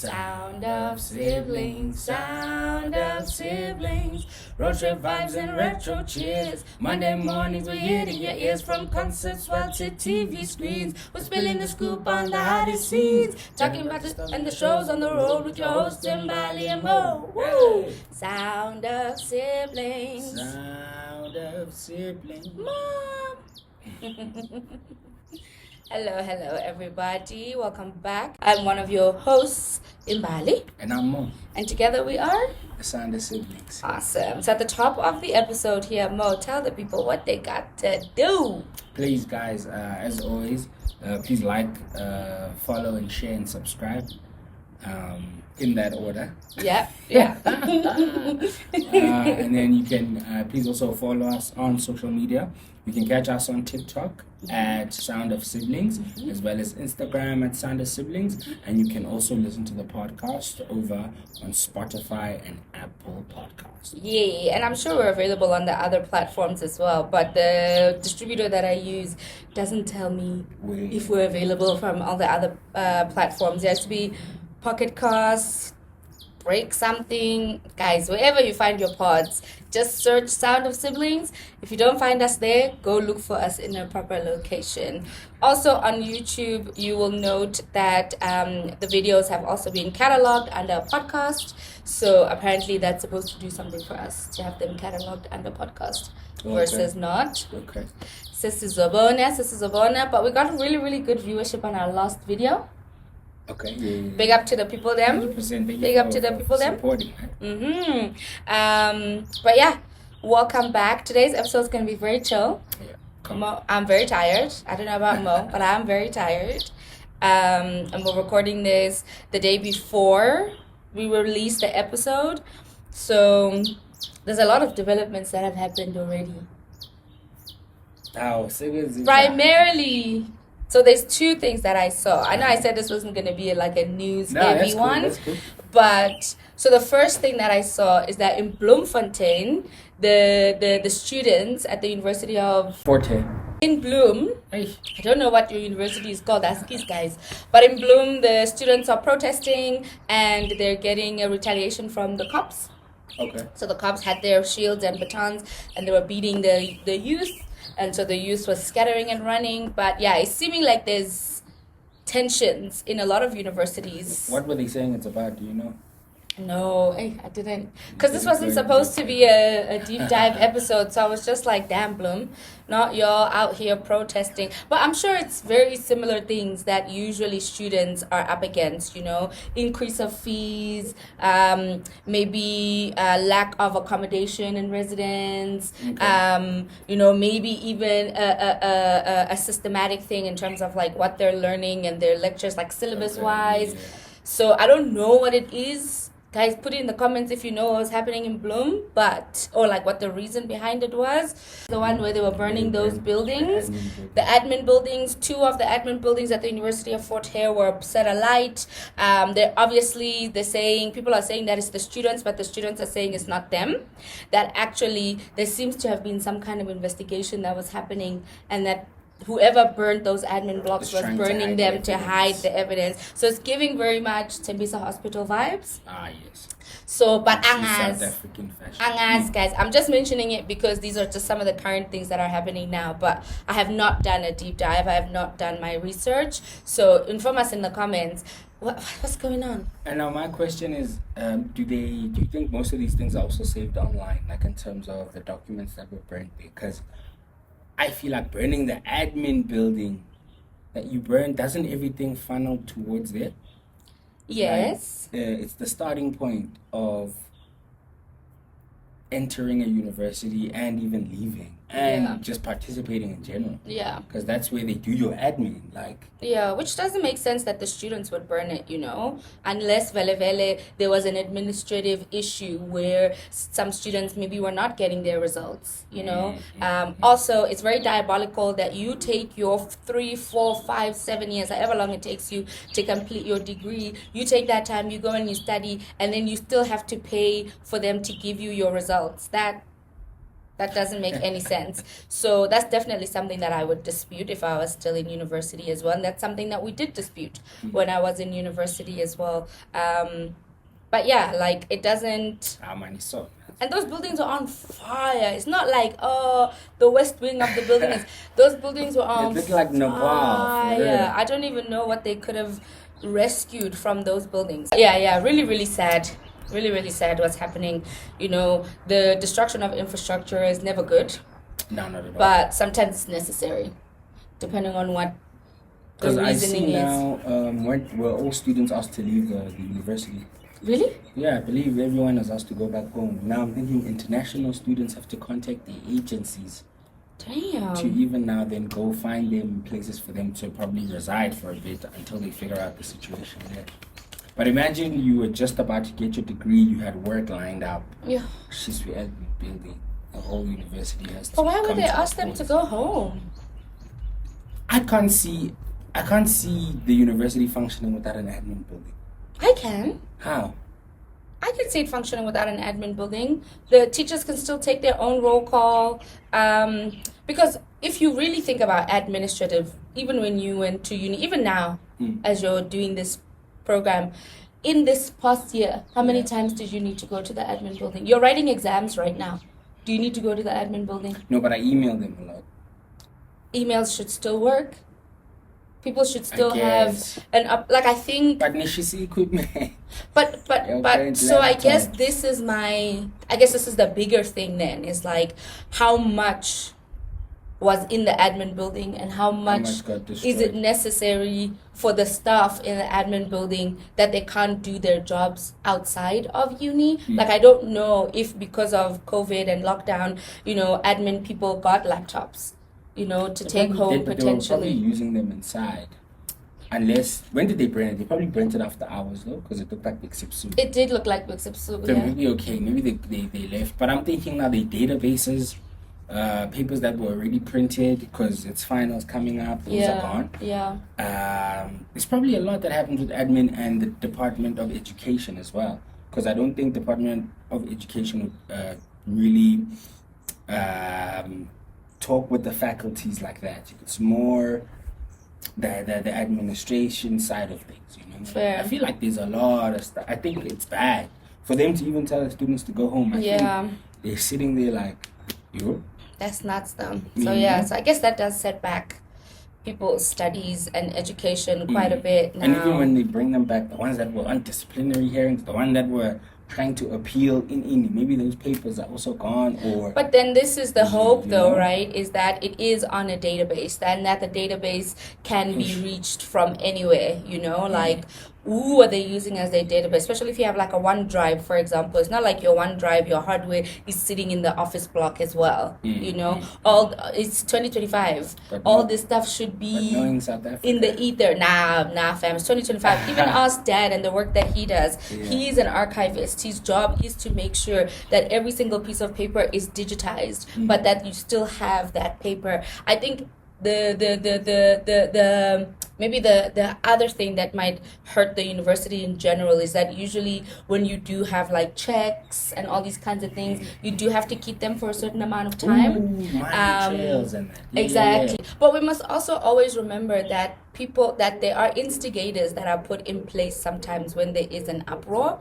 Sound of siblings, sound of siblings. Road trip vibes and retro cheers. Monday mornings we're hitting your ears from concerts while to TV screens. We're spilling the scoop on the hottest scenes. Talking about the shows on the road with your hosts Imbali and Mo. Woo! Sound of siblings. Sound of siblings. Mom. Hello, everybody. Welcome back. I'm one of your hosts, Imbali. And I'm Mo. And together we are The Sound of Siblings. awesome. So at the top of the episode here, Mo, tell the people what they got to do. Please, guys, as always, please like, follow, and share and subscribe. In that order. Yeah. And then you can please also follow us on social media. You can catch us on TikTok at Sound of Siblings, as well as Instagram at Sound of Siblings. And you can also listen to the podcast over on Spotify and Apple Podcasts. Yeah, and I'm sure we're available on the other platforms as well. But the distributor that I use doesn't tell me if we're available from all the other platforms. It has to be Pocket Cast, Break Something. Guys, wherever you find your pods, just search Sound of Siblings. If you don't find us there, go look for us in a proper location. Also on YouTube, you will note that the videos have also been cataloged under podcast. So apparently that's supposed to do something for us to have them cataloged under podcast versus not. Okay. Sisizobona. But we got really, really good viewership on our last video. Okay. Yeah. Big up to the people them. 100%. Big up to the people them. Supporting, right? But yeah, welcome back. Today's episode is going to be very chill. Yeah. Mo, I'm very tired. I don't know about Mo, but I'm very tired. And we're recording this the day before we release the episode. So there's a lot of developments that have happened already. Primarily, so there's two things that I saw. I know I said this wasn't going to be like a news-heavy one. That's cool. But so the first thing that I saw is that in Bloemfontein, the students at the University of Forte. in Bloem, Hey. I don't know what your university is called, ask these guys. But in Bloem, the students are protesting and they're getting a retaliation from the cops. Okay. So the cops had their shields and batons and they were beating the youth. And so the youth was scattering and running. But yeah, it's seeming like there's tensions in a lot of universities. What were they saying it's about? Do you know? No, I didn't. Because this wasn't supposed to be a deep dive episode. So I was just like, damn, Bloom, not y'all out here protesting. But I'm sure it's very similar things that usually students are up against, you know, increase of fees, maybe lack of accommodation in residence, Okay. you know, maybe even a systematic thing in terms of like what they're learning and their lectures, like syllabus-wise. Yeah. So I don't know what it is. Guys, put it in the comments if you know what was happening in Bloem, or like what the reason behind it was. The one where they were burning those buildings, the admin buildings. 2 of the admin buildings at the University of Fort Hare were set alight. They're saying, people are saying that it's the students, but the students are saying it's not them. That actually there seems to have been some kind of investigation that was happening, and that whoever burned those admin blocks was burning them to hide the evidence. So it's giving very much Tembisa Hospital vibes. Yes. So, but South angas, African fashion. guys, I'm just mentioning it because these are just some of the current things that are happening now. But I have not done a deep dive. I have not done my research. So inform us in the comments. What's going on? And now my question is, do you think most of these things are also saved online, like in terms of the documents that were burnt? Because I feel like burning the admin building that you burn, doesn't everything funnel towards there? Yes. Like, it's the starting point of entering a university and even leaving and just participating in general. Yeah. Because that's where they do your admin. Yeah, which doesn't make sense that the students would burn it, you know, unless there was an administrative issue where some students maybe were not getting their results, you know. Also, it's very diabolical that you take your 3, 4, 5, 7 years, however long it takes you to complete your degree, you take that time, you go and you study, and then you still have to pay for them to give you your results. That That doesn't make any sense. So that's definitely something that I would dispute if I was still in university as well. And that's something that we did dispute when I was in university as well. But yeah, like it doesn't. And those buildings are on fire. It's not like the west wing of the building is. Those buildings were on fire. Like fire. I don't even know what they could have rescued from those buildings. Yeah, really, really sad. Really, really sad what's happening. You know, the destruction of infrastructure is never good. No, not at all. But sometimes it's necessary, depending on what the reasoning I see is. now, were all students asked to leave the university. Really? Yeah, I believe everyone is asked to go back home. Now I'm thinking international students have to contact the agencies. Damn. To even now then go find them places for them to probably reside for a bit until they figure out the situation there. But imagine you were just about to get your degree, you had work lined up. Yeah. She's building a whole university has to. But why would they ask them to go home? I can't see the university functioning without an admin building. I can. How? I can see it functioning without an admin building. The teachers can still take their own roll call. Because if you really think about administrative, even when you went to uni, even now, as you're doing this program, in this past year, how many times did you need to go to the admin building? You're writing exams right now. Do you need to go to the admin building? No, but I email them a lot. Emails should still work. People should still have an I think. But Nishisi equipment. But so I guess this is the bigger thing then, is like how much was in the admin building and how much is it necessary for the staff in the admin building that they can't do their jobs outside of uni. Like I don't know if because of COVID and lockdown, admin people got laptops, to take home potentially. They were probably using them inside. Unless, when did they brand it? They probably branded it after hours though, because it looked like Big Sip Soup. It did look like Big Sip Soup, so maybe they left. But I'm thinking now the databases, papers that were already printed, because it's finals coming up, those are gone. Yeah. There's probably a lot that happens with admin and the Department of Education as well. Because I don't think Department of Education would really talk with the faculties like that. It's more the administration side of things, Fair. I feel like there's a lot of stuff. I think it's bad for them to even tell the students to go home. I think they're sitting there like, yo. That's nuts though. So so I guess that does set back people's studies and education quite a bit now. And even when they bring them back, the ones that were on disciplinary hearings, the one that were trying to appeal in maybe those papers are also gone. But then this is the hope though, right, is that it is on a database and that the database can be reached from anywhere, like who are they using as their database, especially if you have like a OneDrive, for example. It's not like your OneDrive, your hardware is sitting in the office block as well. It's 2025. All this stuff should be in the ether. Nah, fam. It's 2025. Even ask Dad and the work that he does. He's an archivist. His job is to make sure that every single piece of paper is digitized, but that you still have that paper. I think maybe the other thing that might hurt the university in general is that usually when you do have like checks and all these kinds of things, you do have to keep them for a certain amount of time. Trails and that. Exactly. But we must also always remember that there are instigators that are put in place sometimes when there is an uproar,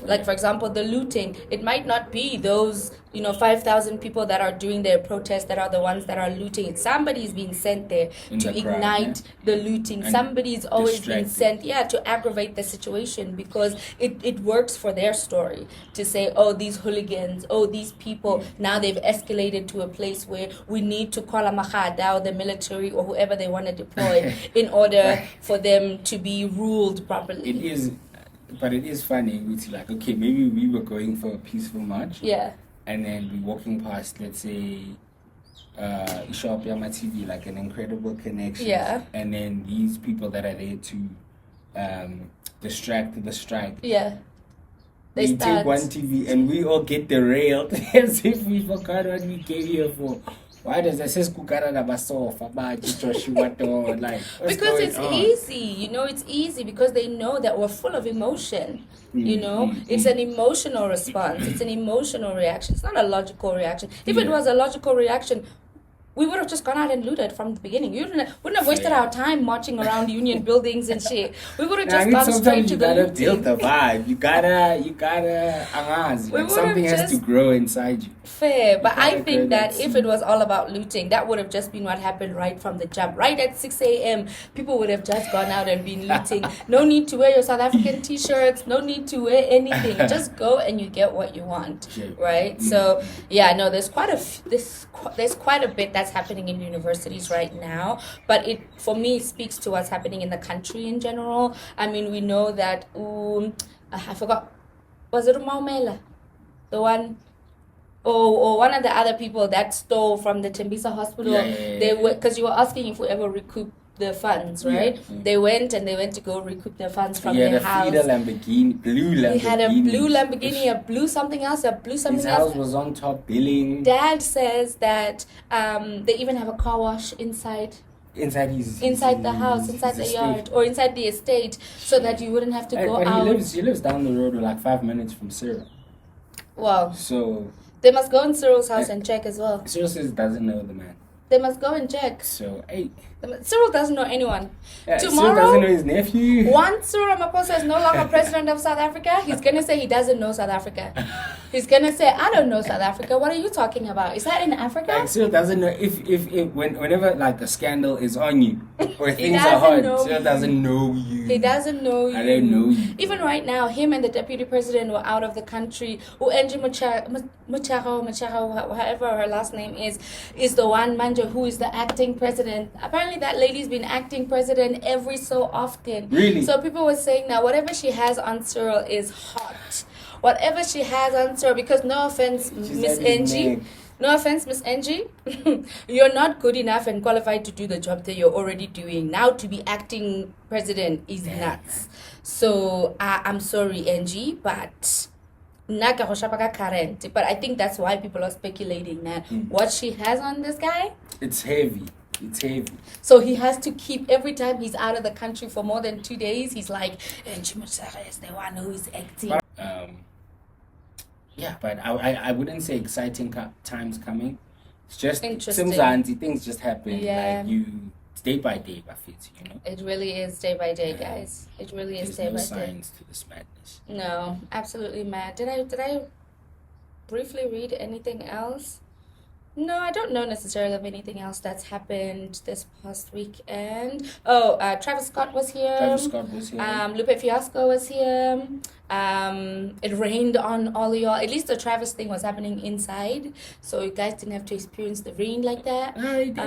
like for example the looting. It might not be those 5,000 people that are doing their protest that are the ones that are looting. Somebody's being sent there to ignite the looting. And somebody's always being sent to aggravate the situation, because it works for their story to say, oh, these hooligans, oh, these people, now they've escalated to a place where we need to call a Mahada or the military or whoever they want to deploy in order for them to be ruled properly. It is funny. It's like, okay, maybe we were going for a peaceful march. Yeah. And then we walking past, let's say, Ishop Yama TV, like an incredible connection. Yeah. And then these people that are there to distract the strike. Yeah. They take one TV and we all get derailed as if we forgot what we came here for. Why does it say Kukara Nabasofa about Joshua door? Like, because it's easy, you know, it's easy because they know that we're full of emotion. You know, it's an emotional response, it's an emotional reaction. It's not a logical reaction. If it was a logical reaction, we would have just gone out and looted from the beginning. We wouldn't have wasted our time marching around union buildings and shit. We would have just gone straight to the looting. You gotta build the vibe. You gotta like something has to grow inside you. Fair, but I think that if it was all about looting, that would have just been what happened right from the jump. Right at 6 a.m., people would have just gone out and been looting. No need to wear your South African t-shirts. No need to wear anything. Just go and you get what you want, right? So yeah, no, there's quite a bit that's happening in universities right now, but it for me speaks to what's happening in the country in general. I mean, we know that I forgot, was it Maumela, the one or one of the other people that stole from the Tembisa hospital? They were, because you were asking if we ever recoup the funds, right? They went to go recoup their funds from their house. He had a blue Lamborghini, a blue something else. His house was on top billing. Dad says that they even have a car wash inside the house, inside the yard, or inside the estate, so that you wouldn't have to go out. He lives down the road, like 5 minutes from Cyril. Wow. So they must go in Cyril's house and check as well. Cyril says doesn't know the man. They must go and check. So, hey. Cyril doesn't know anyone. Tomorrow, Cyril doesn't know his nephew. Once Cyril Ramaphosa is no longer president of South Africa, he's going to say he doesn't know South Africa. He's going to say, I don't know South Africa. What are you talking about? Is that in Africa? Like, Cyril doesn't know whenever like a scandal is on you or things are hard, Cyril doesn't know you. He doesn't know you. I don't know you. Even right now, him and the deputy president were out of the country. Angie Macharo, however her last name is the one manja who is the acting president. Apparently that lady's been acting president every so often. Really? So people were saying that whatever she has on Cyril is hot. Whatever she has on Cyril, because no offense, Miss Angie. No offense, Miss Angie. You're not good enough and qualified to do the job that you're already doing. Now to be acting president is nuts. So I'm sorry, Angie, but I think that's why people are speculating that what she has on this guy, it's heavy. It's heavy. So he has to keep, every time he's out of the country for more than 2 days, he's like, Angie Macharo is the one who is acting. Yeah, but I wouldn't say exciting times coming. It's just interesting. Things just happen. Yeah. Like it's day by day, you know. It really is day by day, guys. It really is day by day. There's no science to this madness. No, absolutely mad. Did I briefly read anything else? No, I don't know necessarily of anything else that's happened this past weekend. Travis Scott was here. Lupe Fiasco was here. It rained on all of y'all. At least the Travis thing was happening inside, so you guys didn't have to experience the rain like that. Did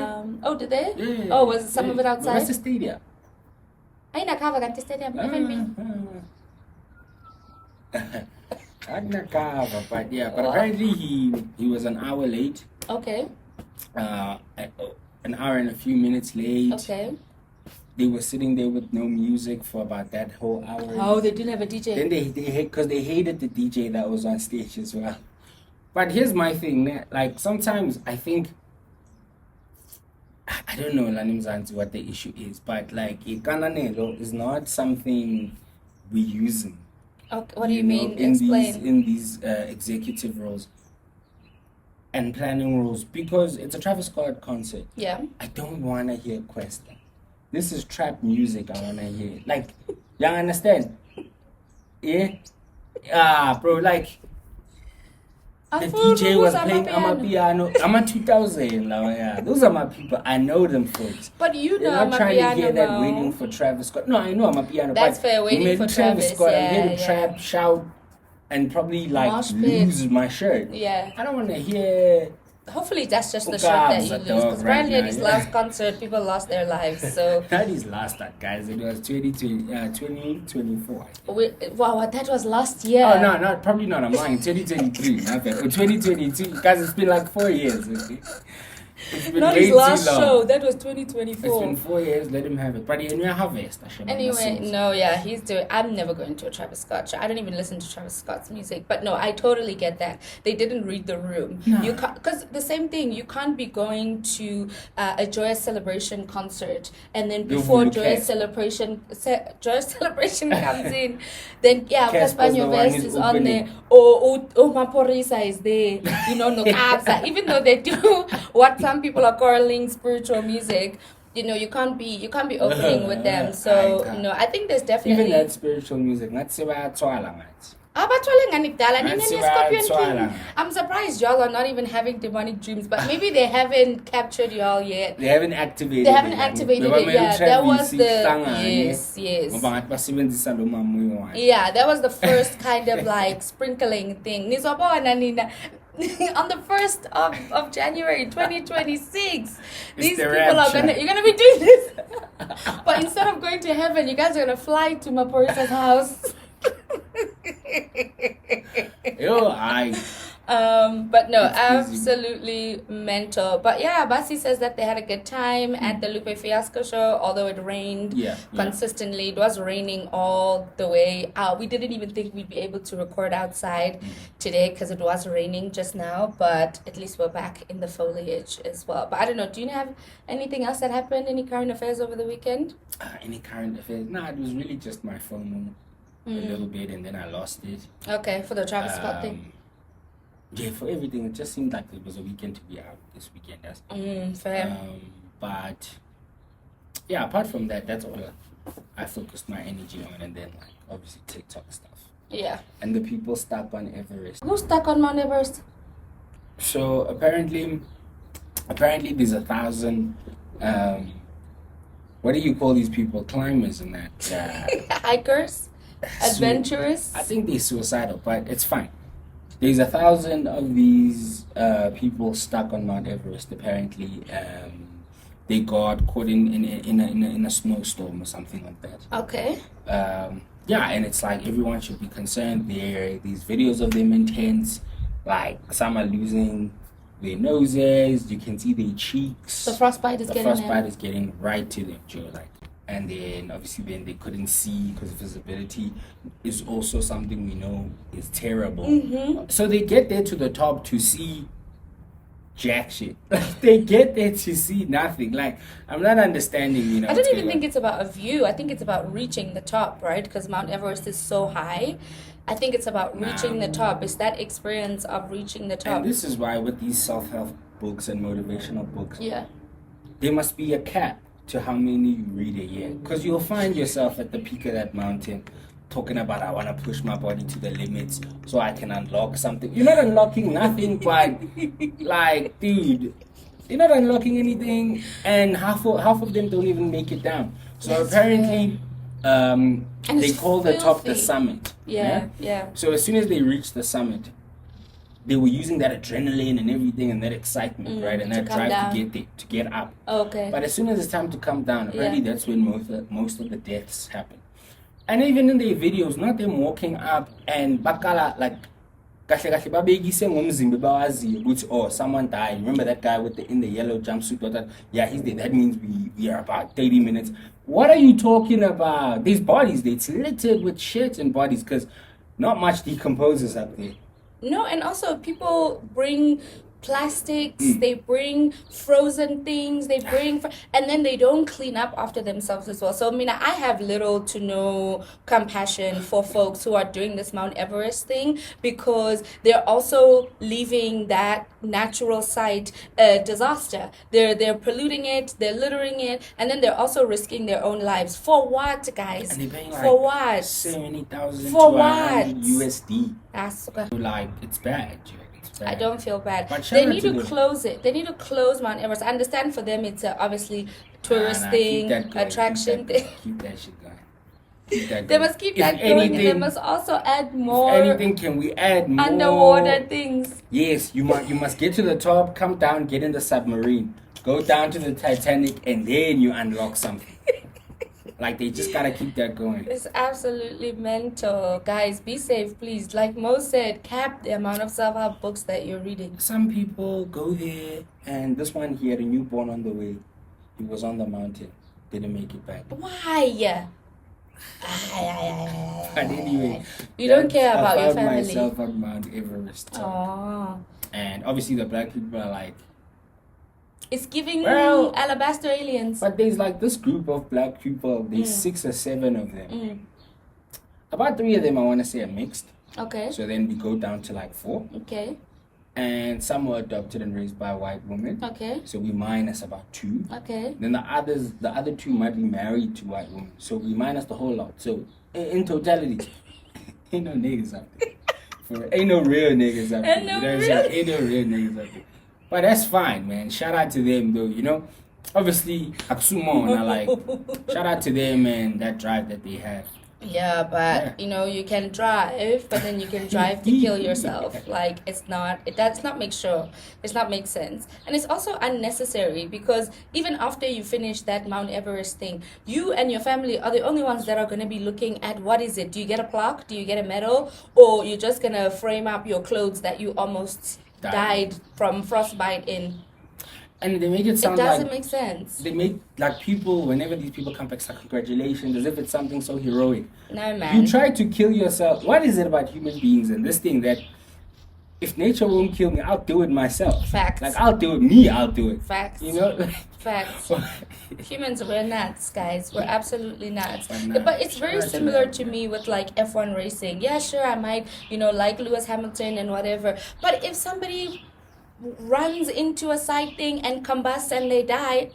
they? Yeah. Oh, was some of it outside? What's the stadium? I know cover the stadium. But apparently he was an hour late. Okay. An hour and a few minutes late. Okay. They were sitting there with no music for about that whole hour. Oh, they didn't have a DJ. Then because they hated the DJ that was on stage as well. But here's my thing, like sometimes I think, I don't know Lanimzanzi what the issue is, but like Ikananelo is not something we're using. Okay, what do you mean? Explain. In these executive roles and planning roles, because it's a Travis Scott concert. Yeah. I don't want to hear question. This is trap music I want to hear. Like, you understand? Yeah? Bro, like, the DJ was playing Amapiano. I'm 2000. Like, those are my people. I know them folks. But you know I'm not trying to hear that now. waiting for Travis Scott. No, I know Amapiano. That's fair, waiting for Travis Scott. Yeah, I'm here to trap, shout, and probably like lose my shirt. Yeah. I don't want to hear. Hopefully that's just the shirt that you lose. Because apparently at his last concert, people lost their lives. So not his last, guys. It was 2024. Wow, that was last year. Oh no, probably not. I'm lying. 2023. Not that. Or 2022. Guys, it's been like 4 years. Okay? It's been Not way his too last long. show. That was It's 2024. been 4 years. Let him have it. But in your harvest, Anyway, no, yeah, he's doing. I'm never going to a Travis Scott show. I don't even listen to Travis Scott's music. But no, I totally get that. They didn't read the room. No. You can't, because the same thing. You can't be going to a Joyous Celebration concert and then before Joyous Celebration comes in, then yeah, Caspanyo West is on there. Or Maporisa is there. You know, no Kabza. Even though they do what some people are calling spiritual music. You know, you can't be opening with them. So no, I think there's definitely even that spiritual music. Let's say about Twala, mate. I'm surprised y'all are not even having demonic dreams, but maybe they haven't captured y'all yet. They haven't activated. They haven't activated it. Yeah, that was the yes. Yeah, that was the first kind of like sprinkling thing. On the 1st of January 2026, these people you're gonna be doing this. But instead of going to heaven, you guys are gonna fly to Maporisa's house. But no, absolutely mental. But yeah, Basi says that they had a good time at the Lupe Fiasco show, although it rained consistently. It was raining all the way out. We didn't even think we'd be able to record outside today because it was raining just now, but at least we're back in the foliage as well. But I don't know, do you have anything else that happened? Any current affairs over the weekend? Any current affairs? No, it was really just my phone a little bit and then I lost it. Okay, for the Travis Scott thing. Yeah, for everything. It just seemed like it was a weekend to be out this weekend. Fair. But yeah, apart from that, that's all I focused my energy on, and then like obviously TikTok stuff. Yeah. And the people stuck on Everest. Who's stuck on Mount Everest? So apparently there's 1,000 what do you call these people? Climbers and that. Hikers? Adventurous? I think they're suicidal, but it's fine. There's 1,000 of these people stuck on Mount Everest. Apparently, they got caught in a snowstorm or something like that. Okay. Yeah, and it's like everyone should be concerned. There are these videos of them in tents. Like some are losing their noses. You can see their cheeks. The frostbite is getting right to them, Joe. Like. And then obviously then they couldn't see because visibility is also something we know is terrible. So they get there to the top to see jack shit. They get there to see nothing. Like, I'm not understanding, you know. I don't even think it's about a view. I think it's about reaching the top, right? Because Mount Everest is so high. I think it's about reaching the top. It's that experience of reaching the top. And this is why with these self-help books and motivational books, there must be a cap to how many you read a year, because you'll find yourself at the peak of that mountain talking about I want to push my body to the limits so I can unlock something. You're not unlocking nothing, but like, dude, you're not unlocking anything, and half of them don't even make it down. So apparently they call the top the summit. Yeah. So as soon as they reach the summit, they were using that adrenaline and everything and that excitement, right? And that drive to get there, to get up. Okay. But as soon as it's time to come down, apparently that's when most of the deaths happen. And even in their videos, not them walking up and bakala like oh, someone died. Remember that guy in the yellow jumpsuit? Yeah, he's dead. That means we are about 30 minutes. What are you talking about? These bodies, it's littered with shit and bodies because not much decomposes up there. No, and also people bring plastics, they bring frozen things, and then they don't clean up after themselves as well. So, I have little to no compassion for folks who are doing this Mount Everest thing, because they're also leaving that natural site a disaster. They're polluting it, they're littering it, and then they're also risking their own lives. For what, guys? And they're paying for what? $70,000 for to what? USD. That's okay. Like, it's bad. I don't feel bad. They need to close it. They need to close Mount Everest. I understand for them it's obviously tourist thing, attraction thing. Keep that shit going. They must keep that going, and they must also add more. If anything, can we add more underwater things? Yes, you must get to the top, come down, get in the submarine, go down to the Titanic, and then you unlock something. Like, they just gotta keep that going. It's absolutely mental. Guys, be safe, please. Like Mo said, cap the amount of self-help books that you're reading. Some people go there, and this one, he had a newborn on the way. He was on the mountain, didn't make it back. Why? But anyway, you don't care about your I found family. myself on Mount Everest. Oh. And obviously the black people are like, it's giving well, alabaster aliens. but there's like this group of black people, there's 6 or 7 of them. About 3 of them I want to say are mixed. Okay. So then we go down to like 4. Okay. And some were adopted and raised by white women. Okay. So we minus about 2. Okay. Then the other 2 might be married to white women. So we minus the whole lot. So in totality, ain't no niggas out there. Ain't no real niggas out there. Ain't no Ain't no real niggas out there. But that's fine, man. Shout out to them, though. You know, obviously, Aksumo, and I like, shout out to them and that drive that they have. Yeah, but you know, you can drive, but then you can drive to kill yourself. Like, it does not make sure. It's not make sense. And it's also unnecessary because even after you finish that Mount Everest thing, you and your family are the only ones that are going to be looking at what is it? Do you get a plaque? Do you get a medal? Or you're just going to frame up your clothes that you almost died from frostbite in? And they make it sound like... It doesn't make sense. They make, like, people, whenever these people come back, it's like, congratulations, as if it's something so heroic. No, man. You try to kill yourself. What is it about human beings and this thing that if nature won't kill me, I'll do it myself? Facts. Like, I'll do it. Facts. You know? Facts. Humans, we're nuts, guys. We're absolutely nuts. We're nuts. But it's very similar to me with like F1 racing. Yeah, sure, I might, like Lewis Hamilton and whatever. But if somebody runs into a side thing and combusts and they die,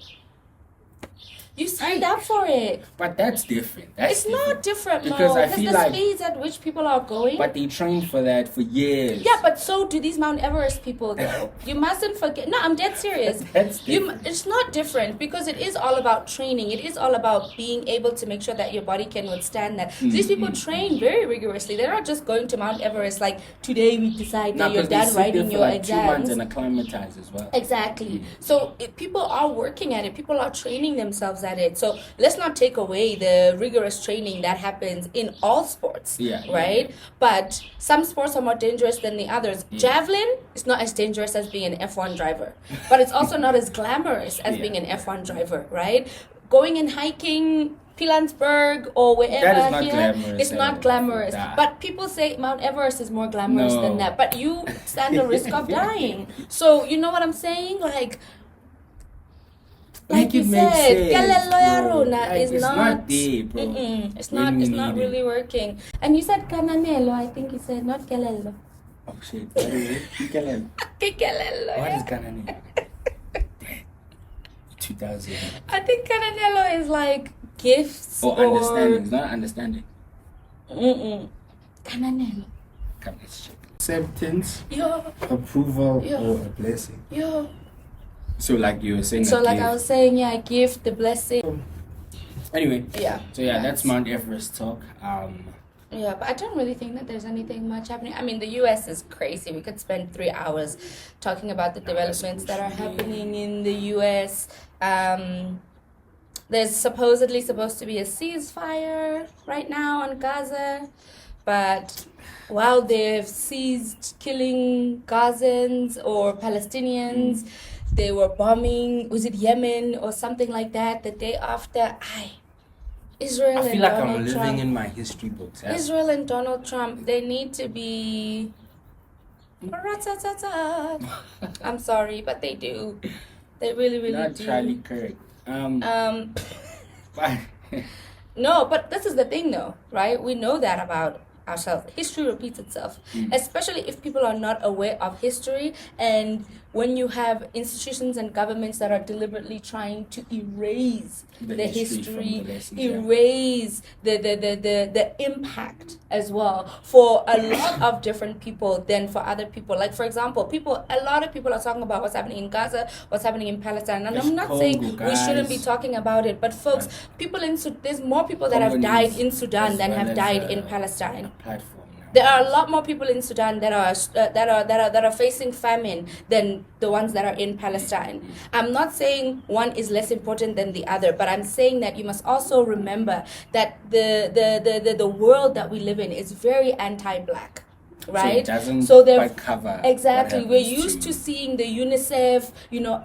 you signed up for it. But that's different. It's not different, because I because feel the like speeds at which people are going. But they trained for that for years. Yeah, but so do these Mount Everest people, though. You mustn't forget. No, I'm dead serious. It's not different because it is all about training. It is all about being able to make sure that your body can withstand that. These people train very rigorously. They're not just going to Mount Everest like, today we decide that you're done writing your exams. 2 months and acclimatize as well. Exactly. So people are working at it. People are training themselves at it. So let's not take away the rigorous training that happens in all sports, right? But some sports are more dangerous than the others. Javelin is not as dangerous as being an F1 driver, but it's also not as glamorous as being an F1 driver, right? Going and hiking Pilansberg or wherever it's not glamorous. But people say Mount Everest is more glamorous than that. But you stand a risk of dying. So you know what I'm saying? Like you said, it's not there, bro. It's not really working. And you said Cananelo, I think you said, not Kelelo. Oh shit, Kelelo. What is Cananelo? 2000. I think Cananelo is like gifts or understanding. It's not understanding. Cananelo. Come, let's check. Acceptance, approval, or a blessing. So like you were saying. So like I was saying, gift, the blessing. Anyway. So that's Mount Everest talk. Yeah, but I don't really think that there's anything much happening. I mean, the U.S. is crazy. We could spend 3 hours talking about the developments that are happening in the U.S. There's supposedly supposed to be a ceasefire right now on Gaza, but while they've ceased killing Gazans or Palestinians, they were bombing, was it Yemen or something like that, the day after? Israel I feel and like Donald I'm living Trump. in my history books. Israel and Donald Trump, they need to be... I'm sorry, but they do. They really, really Not do. Charlie Kirk. No, but this is the thing though, right? We know that about ourselves. History repeats itself, especially if people are not aware of history, and when you have institutions and governments that are deliberately trying to erase the history, erase the impact as well for a lot of different people than for other people. Like for example, a lot of people are talking about what's happening in Gaza, what's happening in Palestine, and I'm not saying we shouldn't be talking about it, but folks, there's more people that have died in Sudan than have died in Palestine. Platform now. There are a lot more people in Sudan that are facing famine than the ones that are in Palestine. I'm not saying one is less important than the other, but I'm saying that you must also remember that the world that we live in is very anti-black. Right, so it doesn't quite cover exactly. We're used to seeing the UNICEF,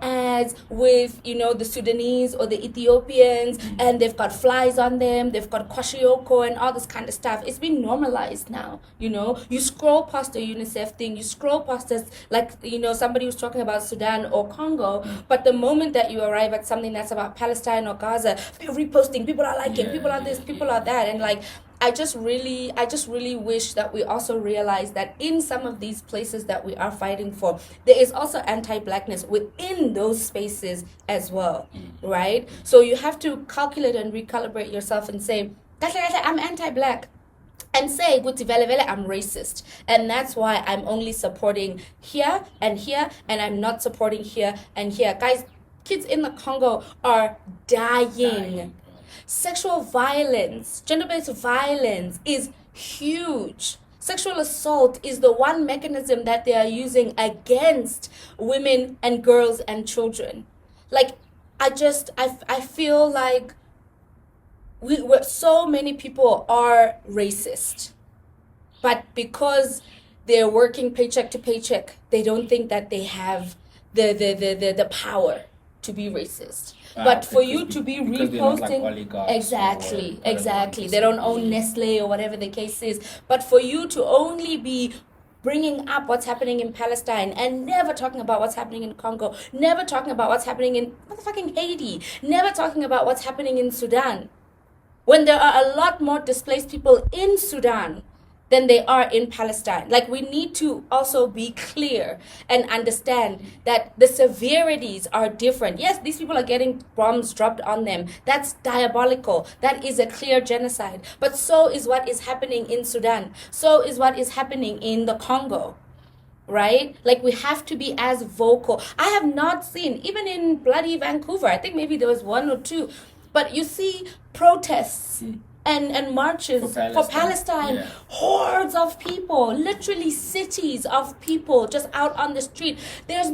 ads with the Sudanese or the Ethiopians, and they've got flies on them, they've got kwashiorkor and all this kind of stuff. It's been normalized now. You scroll past the UNICEF thing, you scroll past this, like somebody was talking about Sudan or Congo, but the moment that you arrive at something that's about Palestine or Gaza, people reposting, people are liking, people are this, people are that, and like. I just really wish that we also realize that in some of these places that we are fighting for, there is also anti-blackness within those spaces as well, right? So you have to calculate and recalibrate yourself and say, I'm anti-black. And say, I'm racist. And that's why I'm only supporting here, and I'm not supporting here and here. Guys, kids in the Congo are dying. Sexual violence, gender-based violence is huge. Sexual assault is the one mechanism that they are using against women and girls and children. Like, I feel like so many people are racist. But because they're working paycheck to paycheck, they don't think that they have the power to be racist. But for you to be reposting, exactly. They don't own Nestle or whatever the case is. But for you to only be bringing up what's happening in Palestine and never talking about what's happening in Congo, never talking about what's happening in motherfucking Haiti, never talking about what's happening in Sudan, when there are a lot more displaced people in Sudan than they are in Palestine. Like, we need to also be clear and understand that the severities are different. Yes, these people are getting bombs dropped on them. That's diabolical. That is a clear genocide. But so is what is happening in Sudan. So is what is happening in the Congo. Right? Like, we have to be as vocal. I have not seen, even in bloody Vancouver, I think maybe there was one or two, but you see protests and marches for Palestine. Yeah. Hordes of people, literally cities of people just out on the street. But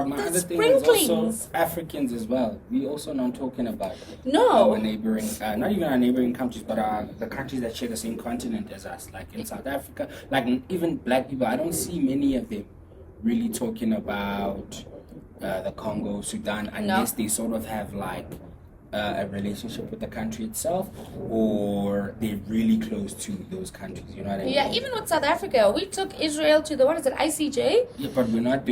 my other thing is also Africans as well. We also not talking about our neighboring, not even our neighboring countries, but the countries that share the same continent as us, like in South Africa, like even black people. I don't see many of them really talking about the Congo, Sudan, unless they sort of have like a relationship with the country itself, or they're really close to those countries, you know what I mean? Yeah, even with South Africa, we took Israel to the, ICJ? Yeah, but we're not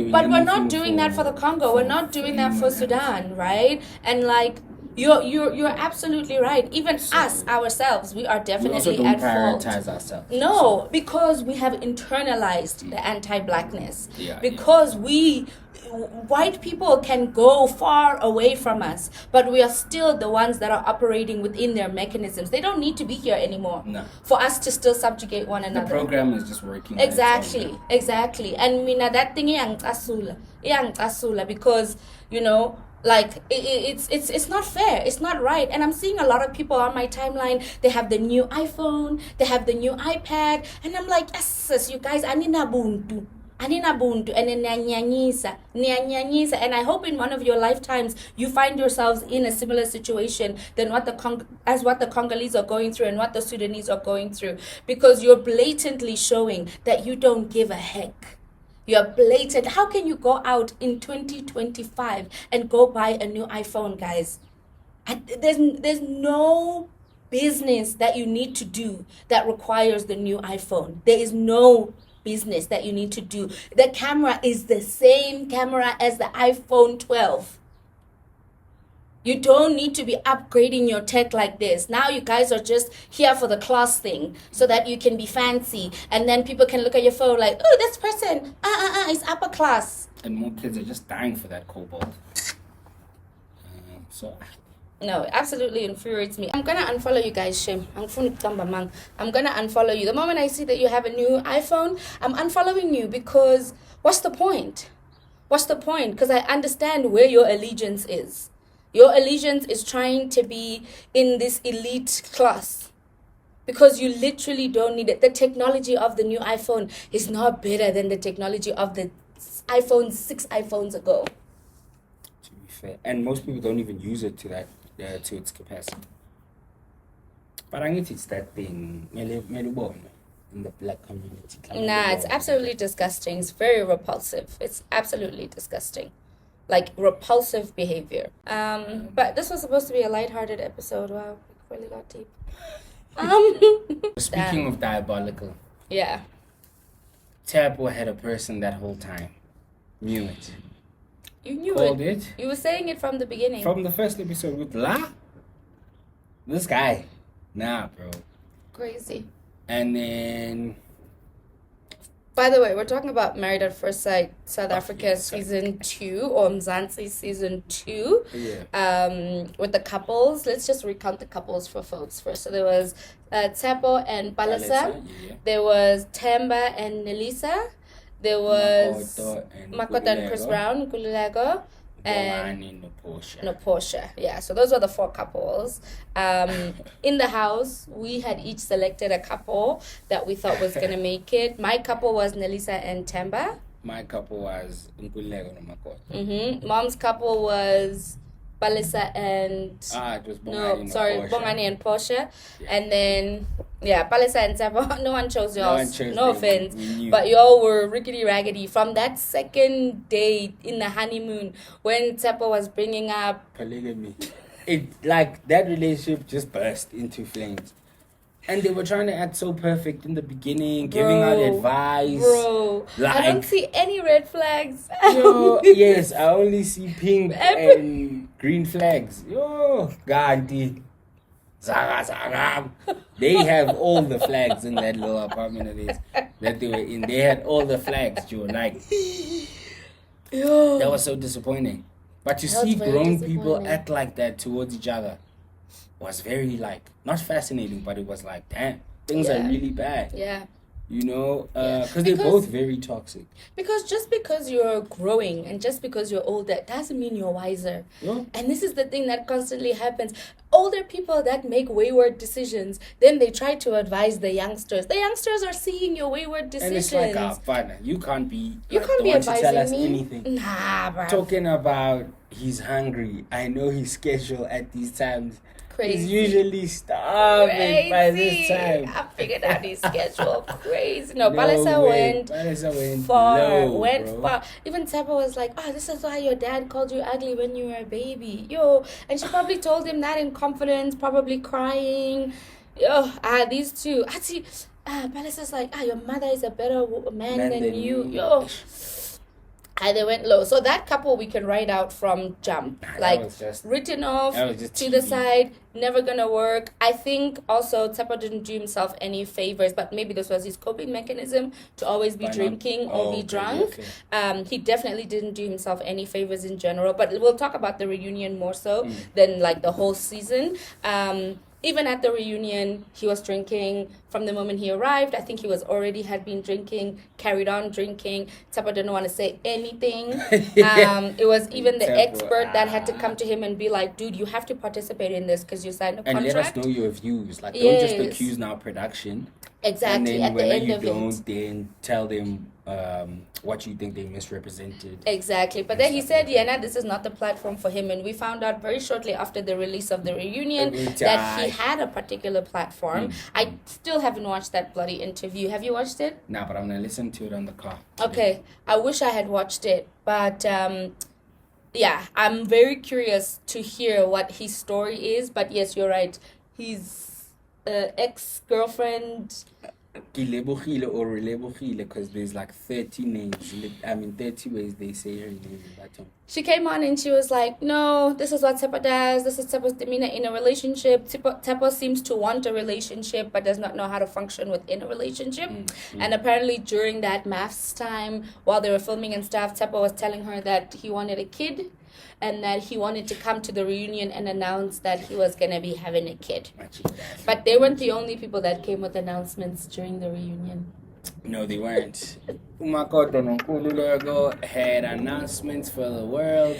doing that for the Congo. We're not doing that for Sudan, right? And like, you're absolutely right. Even ourselves, we are definitely at fault. Prioritize ourselves. No, because we have internalized the anti-blackness. Yeah, because white people can go far away from us, but we are still the ones that are operating within their mechanisms. They don't need to be here anymore for us to still subjugate one another. The program is just working. Exactly. And mina that thing yang asula, because like it's not fair, it's not right. And I'm seeing a lot of people on my timeline, they have the new iPhone, they have the new iPad, and I'm like, yes, you guys, anina buntu, and and I hope in one of your lifetimes you find yourselves in a similar situation than what the Congolese are going through and what the Sudanese are going through, because you're blatantly showing that you don't give a heck. You're blatant. How can you go out in 2025 and go buy a new iPhone, guys? There's no business that you need to do that requires the new iPhone. There is no business that you need to do. The camera is the same camera as the iPhone 12. You don't need to be upgrading your tech like this. Now you guys are just here for the class thing so that you can be fancy, and then people can look at your phone like, oh, this person, is upper class. And more kids are just dying for that cobalt. No, it absolutely infuriates me. I'm gonna unfollow you guys, Shem. I'm gonna unfollow you. The moment I see that you have a new iPhone, I'm unfollowing you, because what's the point? Because I understand where your allegiance is. Your allegiance is trying to be in this elite class. because you literally don't need it. The technology of the new iPhone is not better than the technology of the iPhone 6 iPhones ago. To be fair, and most people don't even use it to that to its capacity. But I think it's that thing in the black community. Nah, it's absolutely disgusting. It's very repulsive. It's absolutely disgusting. Like repulsive behavior. But this was supposed to be a lighthearted episode. Wow, we really got deep. Speaking of diabolical, yeah. Tshepo had a person that whole time. Knew it. You knew Called it. it. You were saying it from the beginning. From the first episode with La. This guy. Nah, bro. Crazy. And then... By the way, we're talking about Married at First Sight South Africa season 2 or Mzansi season 2. Yeah. With the couples. Let's just recount the couples for folks first. So there was Tshepo and Palesa. Yeah. There was Themba and Nelisa. There was Makota and Chris Brown, Kulilego. And Portia. Yeah, so those were the 4 couples. In the house, we had each selected a couple that we thought was going to make it. My couple was Nelisa and Themba. My couple was Nkululeko and Makota. Mm-hmm. Mom's couple was Palesa and... it was Bongani Bongani and Portia. Yeah. And then, Palesa and Tshepo. No one chose yours. No offense. But y'all were rickety-raggedy. From that second day in the honeymoon, when Tshepo was bringing up... polygamy. That relationship just burst into flames. And they were trying to act so perfect in the beginning, giving out advice. Bro, I don't see any red flags. Yes, I only see pink and green flags. Gandhi. Zaga. They have all the flags in that little apartment of theirs that they were in. They had all the flags, Joe. That was so disappointing. But to see grown people act like that towards each other was very, not fascinating, but it was damn, things are really bad. Yeah. Because they're both very toxic. Because just because you're growing and just because you're older doesn't mean you're wiser. Yeah. And this is the thing that constantly happens. Older people that make wayward decisions, then they try to advise the youngsters. The youngsters are seeing your wayward decisions. And it's partner, you can't be advising to tell us me anything. Nah, bro. Talking about he's hungry. I know his schedule at these times. Crazy. He's usually starving by this time. I figured out his schedule. Crazy. No, Palesa went far. Far. Even Tshepo was like, this is why your dad called you ugly when you were a baby. And she probably told him that in confidence, probably crying. These two. Actually, Palesa's like, your mother is a better man than you. They went low. So that couple we can write out from jump. Written off to the side, never gonna work. I think also Tshepo didn't do himself any favors, but maybe this was his coping mechanism to always be drinking or be drunk. Okay. He definitely didn't do himself any favors in general, but we'll talk about the reunion more so than the whole season. Even at the reunion, he was drinking from the moment he arrived. I think he had been drinking, carried on drinking. Tshepo didn't want to say anything. It was even the expert that had to come to him and be like, dude, you have to participate in this because you signed a contract. And let us know your views. Don't just accuse now production. Exactly, and then at the end of it. When you don't, then tell them what you think they misrepresented. Exactly. But then he said, this is not the platform for him. And we found out very shortly after the release of the reunion that he had a particular platform. I still haven't watched that bloody interview. Have you watched it? Nah, but I'm going to listen to it on the car. Okay. I wish I had watched it. But, I'm very curious to hear what his story is. But yes, you're right. His ex-girlfriend... or relebogile, because there's 30 names. 30 ways they say her name in that term. She came on and she was like, no, this is what Tshepo does. This is Tsepo's demeanor in a relationship. Tshepo seems to want a relationship but does not know how to function within a relationship. And apparently during that maths time, while they were filming and stuff, Tshepo was telling her that he wanted a kid and that he wanted to come to the reunion and announce that he was going to be having a kid. But they weren't the only people that came with announcements during the reunion. No, they weren't. Umakoto Nonkululego had announcements for the world.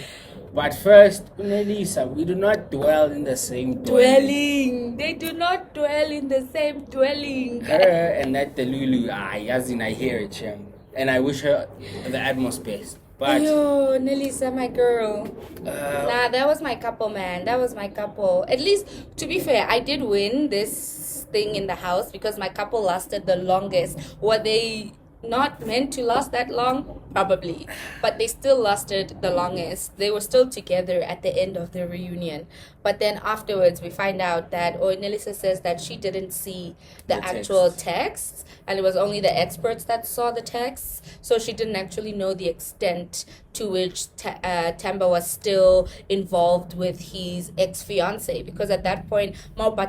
But first, Nelisa, we do not dwell in the same dwelling. They do not dwell in the same dwelling. Her and that Delulu, as in I hear it, Shem. And I wish her the utmost best. But yo, Nelisa, my girl. Nah, that was my couple, man. That was my couple. At least, to be fair, I did win this thing in the house because my couple lasted the longest. Were they not meant to last that long? Probably. But they still lasted the longest. They were still together at the end of the reunion. But then afterwards, we find out that, Nelisa says that she didn't see the actual texts, and it was only the experts that saw the texts. So she didn't actually know the extent to which Tamba was still involved with his ex-fiance, because at that point, like,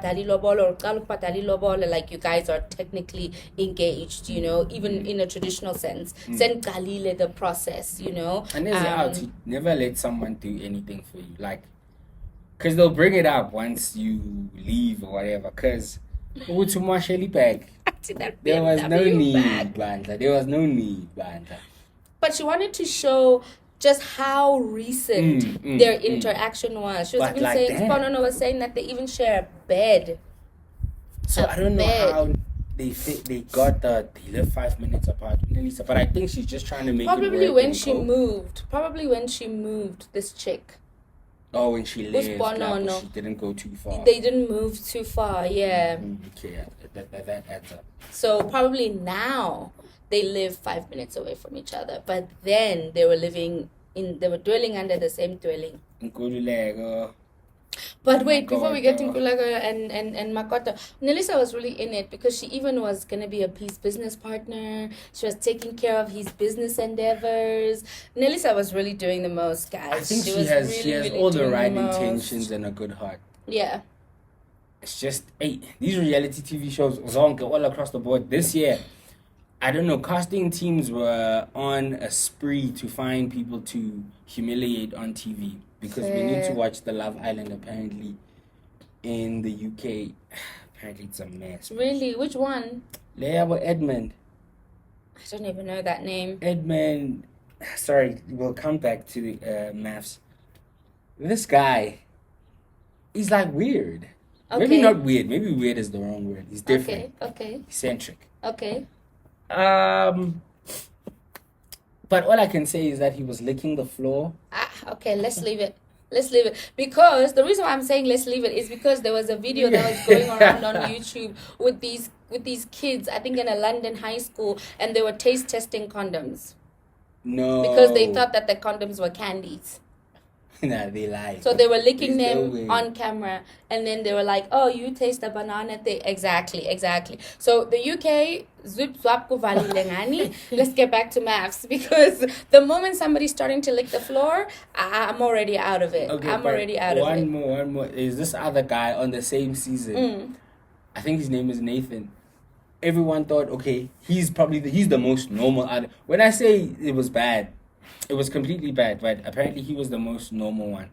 you guys are technically engaged, even in a traditional sense. The process, And out, you never let someone do anything for you, like, because they'll bring it up once you leave or whatever, because there was no need, Banta. There was no need, Banta. But she wanted to show just how recent their interaction was. She was even saying, Sponono was saying that they even share a bed. So I don't know how they got they live 5 minutes apart, Lisa, but I think she's just trying to make probably when she moved, this chick. Oh, when she left, she didn't go too far. They didn't move too far, yeah. Okay, that adds up. So probably now they live 5 minutes away from each other, but then they were dwelling under the same dwelling. But wait, before we get to Nkulago and Makoto, Nelisa was really in it because she even was going to be a peace business partner. She was taking care of his business endeavors. Nelisa was really doing the most, guys. I think she has all the right intentions and a good heart. Yeah. It's just, these reality TV shows, zonke, all across the board this year, I don't know, casting teams were on a spree to find people to humiliate on TV. Because we need to watch The Love Island, apparently, in the UK. Apparently, it's a mess. Really? Which one? Leia Edmund. I don't even know that name. Edmund. Sorry, we'll come back to the maths. This guy, he's like weird. Okay. Maybe not weird. Maybe weird is the wrong word. He's different. Okay. Eccentric. Okay. But all I can say is that he was licking the floor. Okay, let's leave it. Because the reason why I'm saying let's leave it is because there was a video that was going around on YouTube with these kids, I think in a London high school, and they were taste testing condoms. No. Because they thought that the condoms were candies. Nah, they lied. So they were licking them on camera, and then they were like, "Oh, you taste the banana thing." Exactly. So the UK, zip swap kuvali lengani. Let's get back to maths, because the moment somebody's starting to lick the floor, I'm already out of it. Okay, I'm already out of it. One more. Is this other guy on the same season? I think his name is Nathan. Everyone thought, okay, he's the most normal. When I say it was bad, it was completely bad, but apparently he was the most normal one.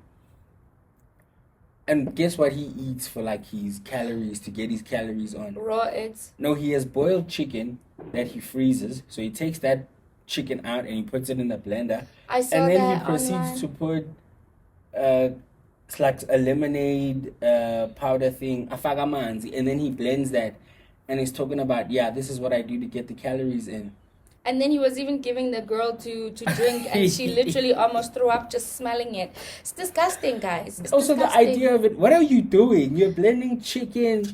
And guess what he eats for like his calories, to get his calories on? Raw eggs. No, he has boiled chicken that he freezes. So he takes that chicken out and he puts it in the blender. I saw and then that he proceeds online. to put it's like a lemonade powder thing, afagamanzi, and then he blends that. And he's talking about, this is what I do to get the calories in. And then he was even giving the girl to drink, and she literally almost threw up just smelling it. It's disgusting, guys. It's also disgusting. The idea of it. What are you doing? You're blending chicken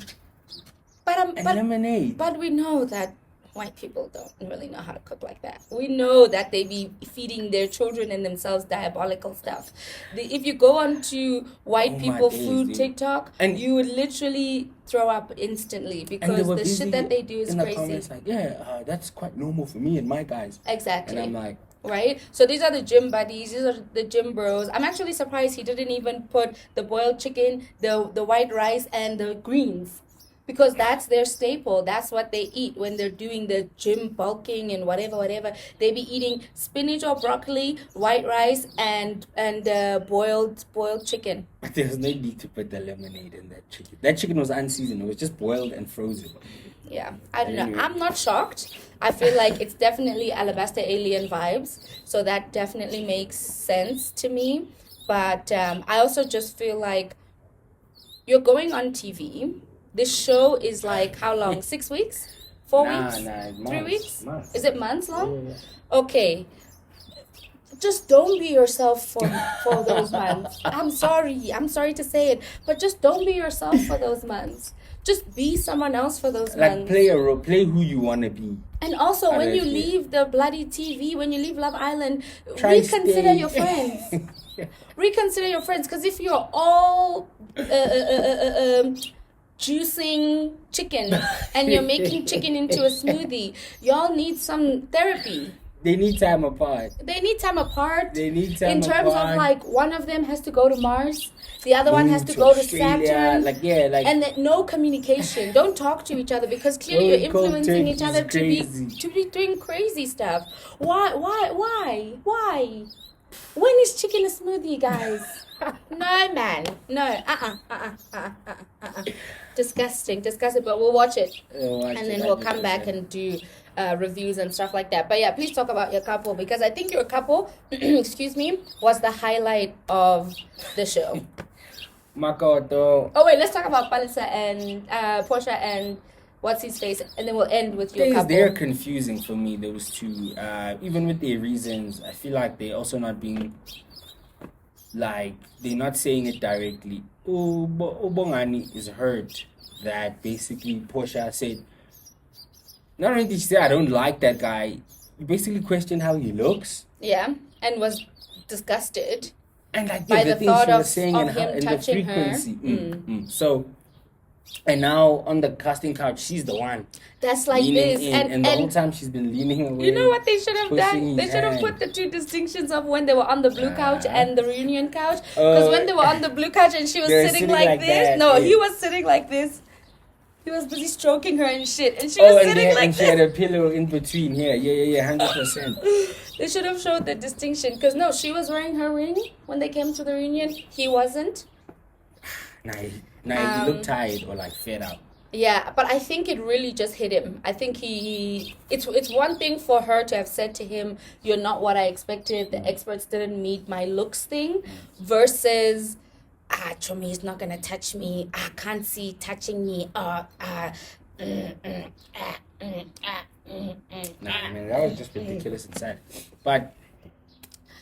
and but lemonade. But we know that white people don't really know how to cook like that. We know that they be feeding their children and themselves diabolical stuff. If you go onto white people food TikTok, and you would literally throw up instantly, because the shit that they do is crazy. Comments like, that's quite normal for me and my guys. Exactly. And I'm like, right? So these are the gym buddies. These are the gym bros. I'm actually surprised he didn't even put the boiled chicken, the white rice, and the greens. Because that's their staple. That's what they eat when they're doing the gym bulking and whatever. They be eating spinach or broccoli, white rice, and boiled chicken. But there's no need to put the lemonade in that chicken. That chicken was unseasoned. It was just boiled and frozen. Yeah, I don't know. I'm not shocked. I feel like it's definitely Alabaster Alien vibes. So that definitely makes sense to me. But I also just feel like you're going on TV. This show is like how long? 6 weeks? 4 weeks? 3 weeks? Months. Is it months long? Yeah. Okay. Just don't be yourself for those months. I'm sorry to say it, but just don't be yourself for those months. Just be someone else for those months. Like play a role, play who you want to be. And also, when you leave the bloody TV, when you leave Love Island, reconsider your friends. Reconsider your friends, because if you're all juicing chicken and you're making chicken into a smoothie, y'all need some therapy. They need time apart. They need time apart. They need time in terms apart. of like one of them has to go to Mars, the other one has to go to Saturn, and then no communication. Don't talk to each other because clearly you're influencing each other to be doing crazy stuff. Why? When is chicken a smoothie, guys? No, man. No. Disgusting. But we'll watch it. And then we'll come back and do reviews and stuff like that. But yeah, please talk about your couple, because I think your couple, excuse me, was the highlight of the show. Makoto. Oh wait, let's talk about Palisa and Portia and what's his face, and then we'll end with your couple. They're confusing for me, those two. Even with their reasons, I feel like they're also not being, like, they're not saying it directly. Ubongani is hurt that basically Portia said, not only did she say, I don't like that guy, you basically questioned how he looks. Yeah, and was disgusted. And like by the thought she was saying of and him the touching frequency. her. So, and now on the casting couch, she's the one. That's like this. And the whole time she's been leaning away. You know what they should have done? They should have put the two distinctions of when they were on the blue couch and the reunion couch. Because when they were on the blue couch and she was sitting like this. He was sitting like this. He was busy stroking her and shit. And she was sitting like and she had a pillow in between here. Yeah, 100%. They should have showed the distinction. Because no, she was wearing her ring when they came to the reunion. He wasn't. He looked tired or like fed up. Yeah, but I think it really just hit him. I think it's one thing for her to have said to him, "You're not what I expected. The experts didn't meet my looks thing," versus, Chomi is not gonna touch me. I can't see touching me. Nah, I mean, that was just ridiculous and sad. But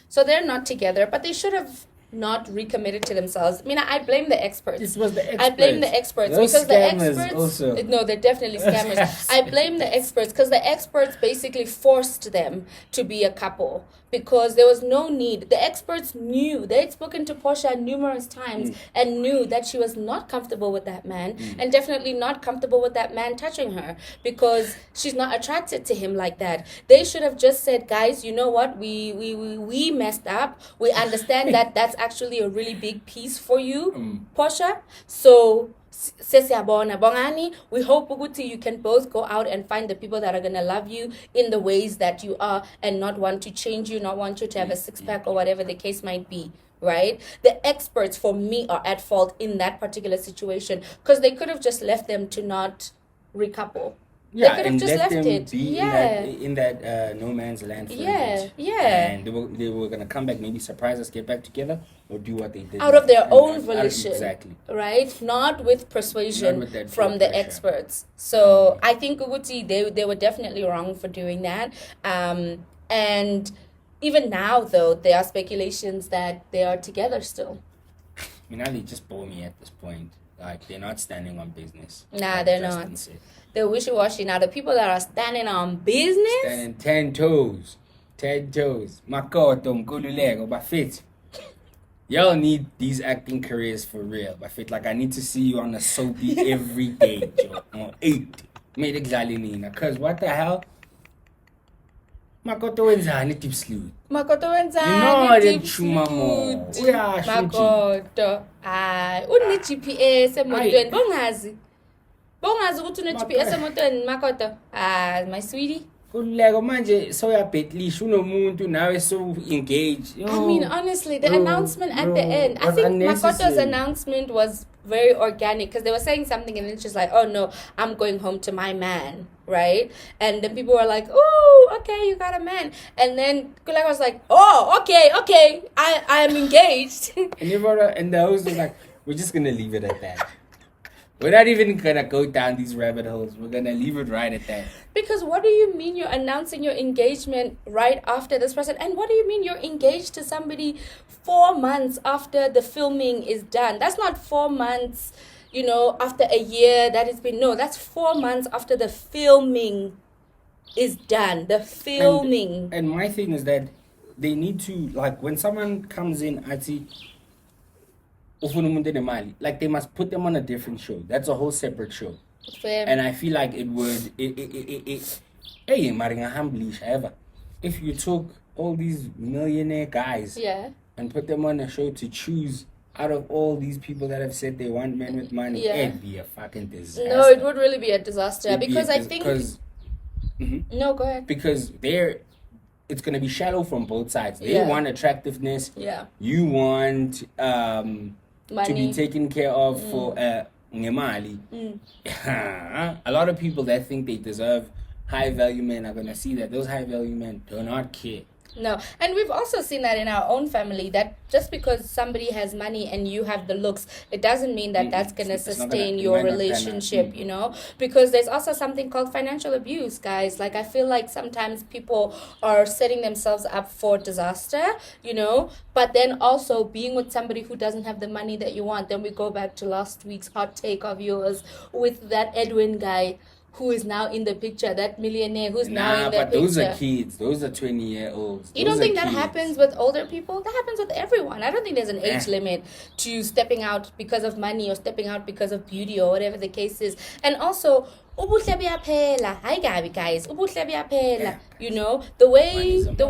so they're not together, but they should have not recommitted to themselves. I mean, I blame the experts. This was the experts. I blame the experts Those because the experts also. No, they're definitely scammers. I blame the experts because the experts basically forced them to be a couple because there was no need. The experts knew. They had spoken to Portia numerous times and knew that she was not comfortable with that man and definitely not comfortable with that man touching her because she's not attracted to him like that. They should have just said, guys, you know what? We messed up. We understand that that's actually a really big piece for you, Portia. So Bongani, we hope Uguti you can both go out and find the people that are gonna love you in the ways that you are and not want to change you, not want you to have a six-pack or whatever the case might be, right? The experts for me are at fault in that particular situation because they could have just left them to not recouple. Yeah, they could have just let left them it. Be in that no man's land for a bit. And they were gonna come back, maybe surprise us, get back together, or do what they did out of their own volition. Exactly. Right? Not with persuasion from the pressure. Experts. So I think Uguti, they were definitely wrong for doing that. And even now, though, there are speculations that they are together still. I mean, they just bore me at this point. Like, they're not standing on business. Nah, like they're Justin not. Said. They're wishy-washy. Now, the people that are standing on business... Standing 10 toes. 10 toes. Makoto, Mkululego, Bafit. Y'all need these acting careers for real. Bafit, like, I need to see you on a soapy every day, Joe. On 8. Made it because what the hell? Makoto wenzani deep sleep. Makoto wenzani deep sleep. Makoto. Une GPS emotweni. Bongazi ukuthi une GPS emotweni Makoto. My sweetie. Kuleko manje soyabhetlisha unomuntu nawe so engaged. I mean, honestly, the announcement at the end, I think Makoto's announcement was very organic because they were saying something and then she's like, "Oh no, I'm going home to my man." right? And then people were like, oh, okay, you got a man. And then Kulaka was like, oh, okay, I am engaged. And the host was like, we're just going to leave it at that. We're not even going to go down these rabbit holes. We're going to leave it right at that. Because what do you mean you're announcing your engagement right after this person? And what do you mean you're engaged to somebody 4 months after the filming is done? That's not 4 months, after a year that it's been. No, that's 4 months after the filming is done. The filming. And my thing is that they need to, like, when someone comes in, I see, like, they must put them on a different show. That's a whole separate show. Fair. And I feel like it would, hey, Maringa Hamblish, ever. If you took all these millionaire guys and put them on a show to choose out of all these people that have said they want men with money, it'd be a fucking disaster. No, it would really be a disaster. No, go ahead. Because it's going to be shallow from both sides. They want attractiveness. Yeah. You want money to be taken care of for ngemali. A lot of people that think they deserve high value men are going to see that those high value men do not care. No, and we've also seen that in our own family, that just because somebody has money and you have the looks, it doesn't mean that that's going to sustain your relationship, because there's also something called financial abuse, guys. Like, I feel like sometimes people are setting themselves up for disaster, but then also being with somebody who doesn't have the money that you want. Then we go back to last week's hot take of yours with that Edwin guy who is now in the picture, that millionaire who's now in the picture. But those are kids. Those are 20-year-olds. You don't think that happens with older people? That happens with everyone. I don't think there's an age limit to stepping out because of money or stepping out because of beauty or whatever the case is. And also, hi guys, the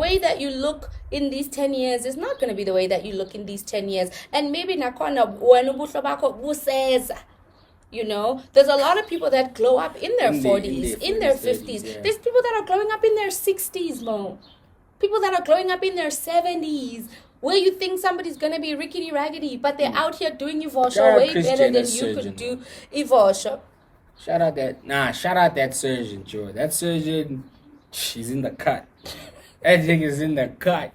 way that you look in these 10 years is not going to be the way that you look in these 10 years. And maybe nakona there's a lot of people that glow up in their 40s, in their 50s. There's people that are growing up in their 60s, Mo. People that are growing up in their 70s. Where you think somebody's going to be rickety raggedy, but they're out here doing Ivosha way better than you could do Ivosha. Shout out that surgeon, Joe. That surgeon, she's in the cut. That thing is in the cut.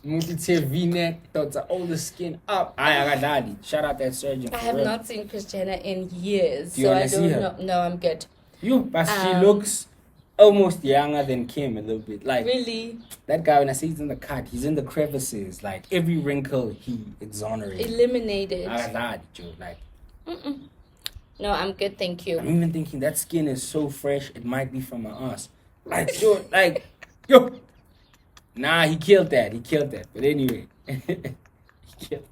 V-neck, all the skin up. Shout out that surgeon. I have not seen Christiana in years, Do you I see her? don't know. No, I'm good. But she looks almost younger than Kim a little bit. Like, really? That guy, when I say he's in the cut, he's in the crevices. Like, every wrinkle he exonerated. Eliminated. Joe. Like, no, I'm good, thank you. I'm even thinking that skin is so fresh, it might be from my ass. Like, Joe, yo. Nah, he killed that. But anyway, he killed.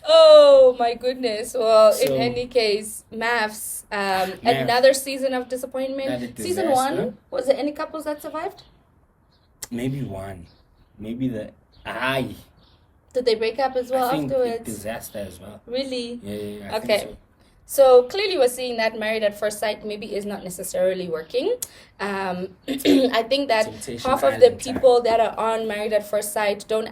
Oh my goodness. Well, in any case, maths, another season of disappointment. Season 1, was there any couples that survived? Maybe one. Maybe Did they break up as well afterwards? Disaster as well. Really? Yeah. I think so clearly we're seeing that Married at First Sight maybe is not necessarily working. I think that half of the people that are on Married at First Sight don't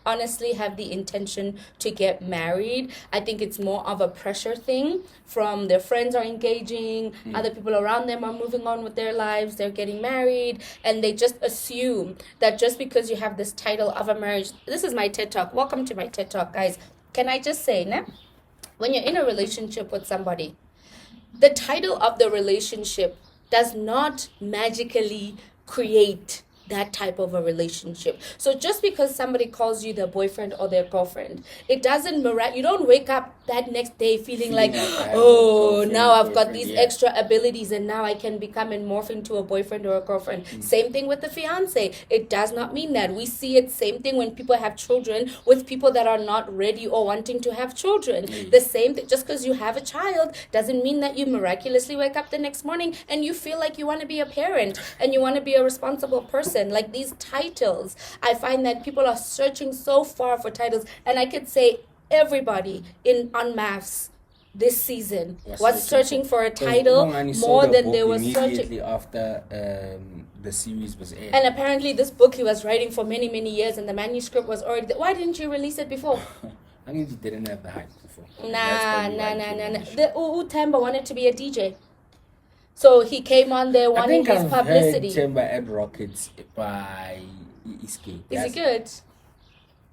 honestly have the intention to get married. I think it's more of a pressure thing from their friends are engaging, other people around them are moving on with their lives, they're getting married, and they just assume that just because you have this title of a marriage. This is my TED Talk. Welcome to my TED Talk, guys. Can I just say, when you're in a relationship with somebody, the title of the relationship does not magically create that type of a relationship. So just because somebody calls you their boyfriend or their girlfriend, it doesn't you don't wake up that next day feeling like, oh, now I've got these extra abilities and now I can become and morph into a boyfriend or a girlfriend. Same thing with the fiance. It does not mean that. We see it same thing when people have children with people that are not ready or wanting to have children. The same thing, just because you have a child doesn't mean that you miraculously wake up the next morning and you feel like you want to be a parent and you want to be a responsible person. Like these titles, I find that people are searching so far for titles, and I could say everybody on maths this season was searching for a title more than they were searching immediately after the series was aired. And apparently this book he was writing for many years, and the manuscript was already why didn't you release it before? I mean, you didn't have the hype before. Nah. The Utemba wanted to be a DJ. So he came on there I wanting think his I've publicity. heard Chamber at Rockets by Escape. Is he good?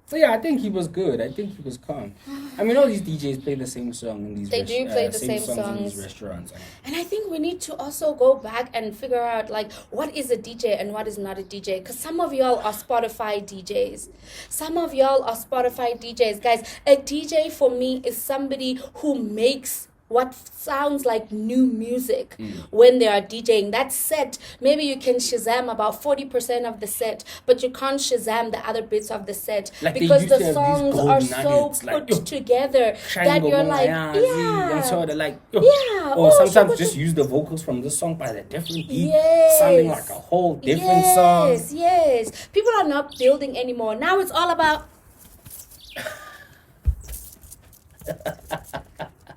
So yeah, I think he was good. I think he was calm. I mean, all these DJs play the same song in these. They do play the same songs in these songs. restaurants. And I think we need to also go back and figure out like what is a DJ and what is not a DJ. Because some of y'all are Spotify DJs. Some of y'all are Spotify DJs. Guys, a DJ for me is somebody who makes what sounds like new music when they are DJing. That set, maybe you can Shazam about 40% of the set, but you can't Shazam the other bits of the set Like because they used to the have songs these are gold so nuggets, put like, yo, together that you're like, yeah. And so they're like, yo. Yeah. Or Oh, sometimes she just use the vocals from this song by the different beat, Yes. sounding like a whole different song. Yes. People are not building anymore. Now it's all about.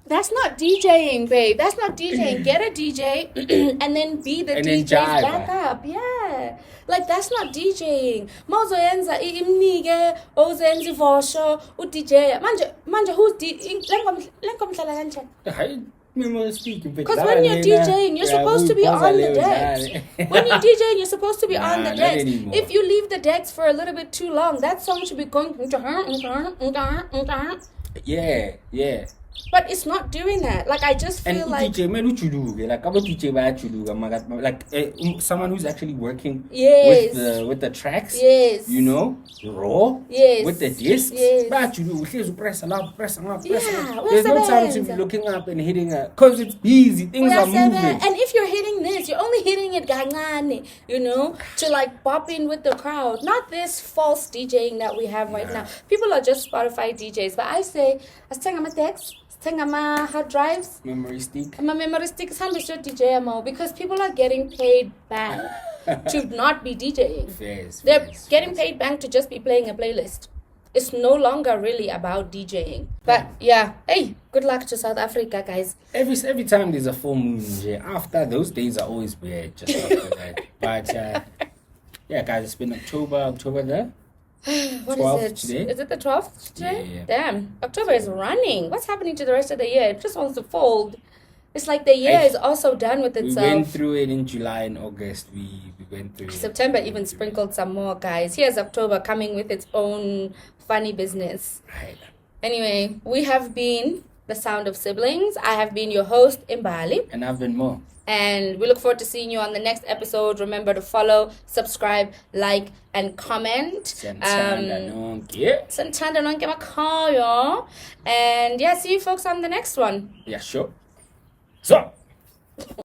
That's not DJing, babe. That's not DJing. Get a DJ and then be the And then DJ's jive, backup. Yeah. Like, that's not DJing. Mawuzoyenza imnike ozenza ivosho uDJ. Manje who's lenkomhlala kanjani? Because when you're DJing, you're supposed to be on the decks. When you're DJing, you're supposed to be on the decks. If you leave the decks for a little bit too long, that song should be going. Yeah. But it's not doing that. Like, I just feel and like. DJ, man, what you do? Like, I'm a DJ, like someone who's actually working Yes. with the tracks. Yes. You know, raw. Yes. With the discs. Yes. But you do, here's press a lot. There's no uyasebenza. time to be looking up and hitting it because it's busy. Things are moving. And if you're hitting this, you're only hitting it gancane, you know, to like bop in with the crowd. Not this false DJing that we have right now. People are just Spotify DJs. But I say, I sing my text. My hard drives, memory stick. My memory stick is DJ because people are getting paid back to not be DJing. They're getting paid back to just be playing a playlist. It's no longer really about DJing. But yeah, hey, good luck to South Africa, guys. Every time there's a full moon, after those days are always weird. Just after that, but yeah, guys, it's been October the. What 12th is it? Today? Is it the 12th today? Yeah. Damn. October is running. What's happening to the rest of the year? It just wants to fold. It's like the year is also done with itself. We went through it in July and August. We went through September even sprinkled some more, guys. Here's October coming with its own funny business. Right. Anyway, we have been The Sound of Siblings. I have been your host, Imbali. And I've been Mo. And we look forward to seeing you on the next episode. Remember to follow, subscribe, like, and comment. And yeah, see you folks on the next one. Yeah, sure. So.